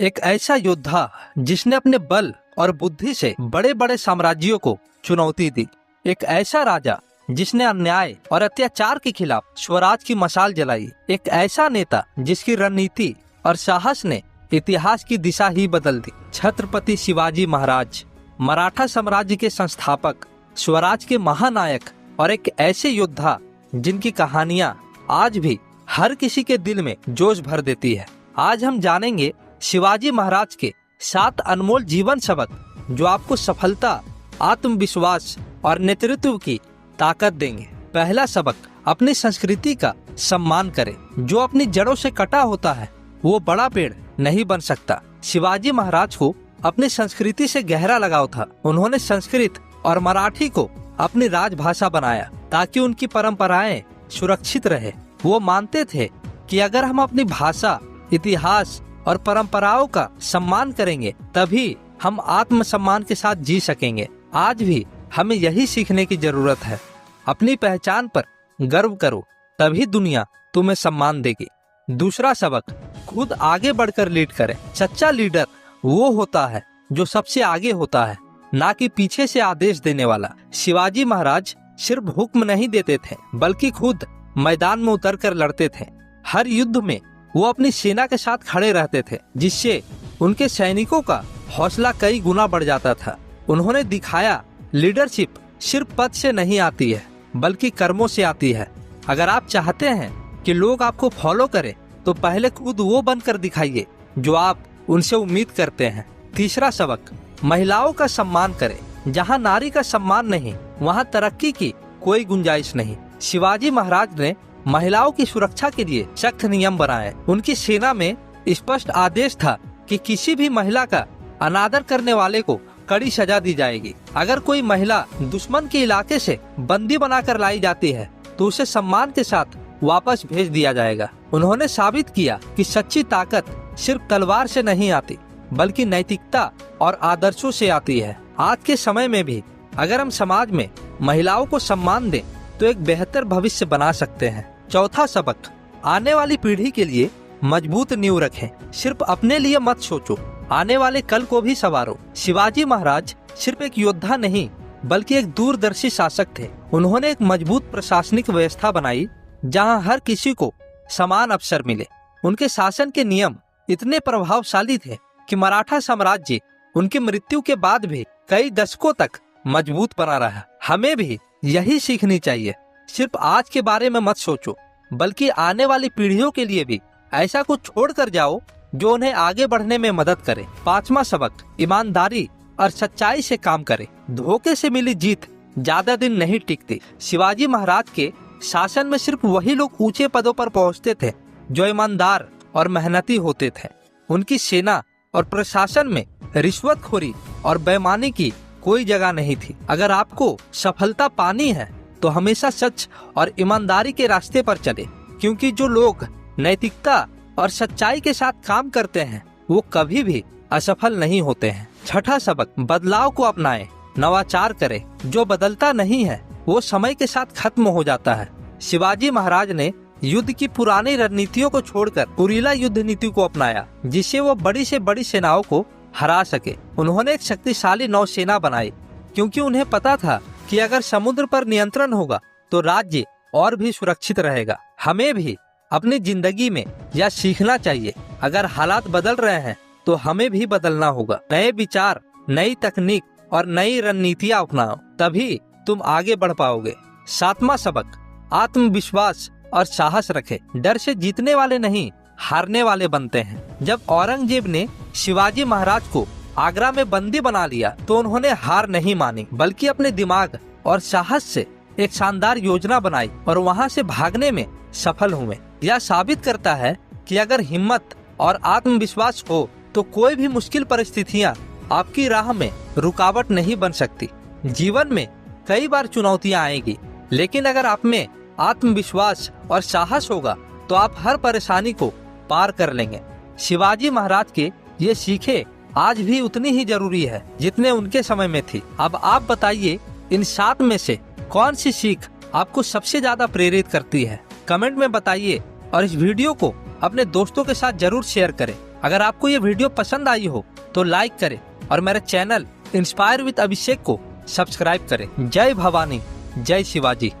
एक ऐसा योद्धा जिसने अपने बल और बुद्धि से बड़े बड़े साम्राज्यों को चुनौती दी। एक ऐसा राजा जिसने अन्याय और अत्याचार के खिलाफ स्वराज की मशाल जलाई। एक ऐसा नेता जिसकी रणनीति और साहस ने इतिहास की दिशा ही बदल दी। छत्रपति शिवाजी महाराज, मराठा साम्राज्य के संस्थापक, स्वराज के महानायक और एक ऐसे योद्धा जिनकी कहानियां आज भी हर किसी के दिल में जोश भर देती है। आज हम जानेंगे शिवाजी महाराज के 7 अनमोल जीवन सबक जो आपको सफलता, आत्मविश्वास और नेतृत्व की ताकत देंगे। पहला सबक, अपनी संस्कृति का सम्मान करें। जो अपनी जड़ों से कटा होता है वो बड़ा पेड़ नहीं बन सकता। शिवाजी महाराज को अपनी संस्कृति से गहरा लगाव था। उन्होंने संस्कृत और मराठी को अपनी राजभाषा बनाया ताकि उनकी परंपराएं सुरक्षित रहे। वो मानते थे कि अगर हम अपनी भाषा, इतिहास और परंपराओं का सम्मान करेंगे तभी हम आत्मसम्मान के साथ जी सकेंगे। आज भी हमें यही सीखने की जरूरत है। अपनी पहचान पर गर्व करो, तभी दुनिया तुम्हें सम्मान देगी। दूसरा सबक, खुद आगे बढ़कर लीड करें। सच्चा लीडर वो होता है जो सबसे आगे होता है, ना कि पीछे से आदेश देने वाला। शिवाजी महाराज सिर्फ हुक्म नहीं देते थे बल्कि खुद मैदान में उतरकर लड़ते थे। हर युद्ध में वो अपनी सेना के साथ खड़े रहते थे, जिससे उनके सैनिकों का हौसला कई गुना बढ़ जाता था। उन्होंने दिखाया लीडरशिप सिर्फ पद से नहीं आती है बल्कि कर्मों से आती है। अगर आप चाहते हैं कि लोग आपको फॉलो करें तो पहले खुद वो बनकर दिखाइए जो आप उनसे उम्मीद करते हैं। तीसरा सबक, महिलाओं का सम्मान करें। जहाँ नारी का सम्मान नहीं वहाँ तरक्की की कोई गुंजाइश नहीं। शिवाजी महाराज ने महिलाओं की सुरक्षा के लिए सख्त नियम बनाए। उनकी सेना में स्पष्ट आदेश था कि किसी भी महिला का अनादर करने वाले को कड़ी सजा दी जाएगी। अगर कोई महिला दुश्मन के इलाके से बंदी बनाकर लाई जाती है तो उसे सम्मान के साथ वापस भेज दिया जाएगा। उन्होंने साबित किया कि सच्ची ताकत सिर्फ तलवार से नहीं आती बल्कि नैतिकता और आदर्शों से आती है। आज के समय में भी अगर हम समाज में महिलाओं को सम्मान दें तो एक बेहतर भविष्य बना सकते हैं। चौथा सबक, आने वाली पीढ़ी के लिए मजबूत नींव रखें। सिर्फ अपने लिए मत सोचो, आने वाले कल को भी संवारो। शिवाजी महाराज सिर्फ एक योद्धा नहीं बल्कि एक दूरदर्शी शासक थे। उन्होंने एक मजबूत प्रशासनिक व्यवस्था बनाई जहां हर किसी को समान अवसर मिले। उनके शासन के नियम इतने प्रभावशाली थे कि मराठा साम्राज्य उनकी मृत्यु के बाद भी कई दशकों तक मजबूत बना रहा। हमें भी यही सीखनी चाहिए। सिर्फ आज के बारे में मत सोचो बल्कि आने वाली पीढ़ियों के लिए भी ऐसा कुछ छोड़ कर जाओ जो उन्हें आगे बढ़ने में मदद करे। पांचवा सबक, ईमानदारी और सच्चाई से काम करें। धोखे से मिली जीत ज्यादा दिन नहीं टिकती। शिवाजी महाराज के शासन में सिर्फ वही लोग ऊंचे पदों पर पहुंचते थे जो ईमानदार और मेहनती होते थे। उनकी सेना और प्रशासन में रिश्वतखोरी और बेईमानी की कोई जगह नहीं थी। अगर आपको सफलता पानी है तो हमेशा सच और ईमानदारी के रास्ते पर चले, क्योंकि जो लोग नैतिकता और सच्चाई के साथ काम करते हैं वो कभी भी असफल नहीं होते हैं। छठा सबक, बदलाव को अपनाएं, नवाचार करें। जो बदलता नहीं है वो समय के साथ खत्म हो जाता है। शिवाजी महाराज ने युद्ध की पुरानी रणनीतियों को छोड़कर गुरिल्ला युद्ध नीति को अपनाया, जिससे वो बड़ी से बड़ी सेनाओं को हरा सके। उन्होंने एक शक्तिशाली नौसेना बनाई क्योंकि उन्हें पता था कि अगर समुद्र पर नियंत्रण होगा तो राज्य और भी सुरक्षित रहेगा। हमें भी अपनी जिंदगी में यह सीखना चाहिए, अगर हालात बदल रहे हैं तो हमें भी बदलना होगा। नए विचार, नई तकनीक और नई रणनीतियाँ अपनाओ, तभी तुम आगे बढ़ पाओगे। सातवां सबक, आत्मविश्वास और साहस रखें। डर से जीतने वाले नहीं, हारने वाले बनते हैं। जब औरंगजेब ने शिवाजी महाराज को आगरा में बंदी बना लिया तो उन्होंने हार नहीं मानी बल्कि अपने दिमाग और साहस से एक शानदार योजना बनाई और वहां से भागने में सफल हुए। यह साबित करता है कि अगर हिम्मत और आत्मविश्वास हो तो कोई भी मुश्किल परिस्थितियां आपकी राह में रुकावट नहीं बन सकती। जीवन में कई बार चुनौतियां आएगी, लेकिन अगर आप में आत्मविश्वास और साहस होगा तो आप हर परेशानी को पार कर लेंगे। शिवाजी महाराज के ये सीखे आज भी उतनी ही जरूरी है जितने उनके समय में थी। अब आप बताइए, इन 7 में से कौन सी सीख आपको सबसे ज्यादा प्रेरित करती है? कमेंट में बताइए और इस वीडियो को अपने दोस्तों के साथ जरूर शेयर करें। अगर आपको ये वीडियो पसंद आई हो तो लाइक करें और मेरे चैनल इंस्पायर विद अभिषेक को सब्सक्राइब करें। जय भवानी, जय शिवाजी।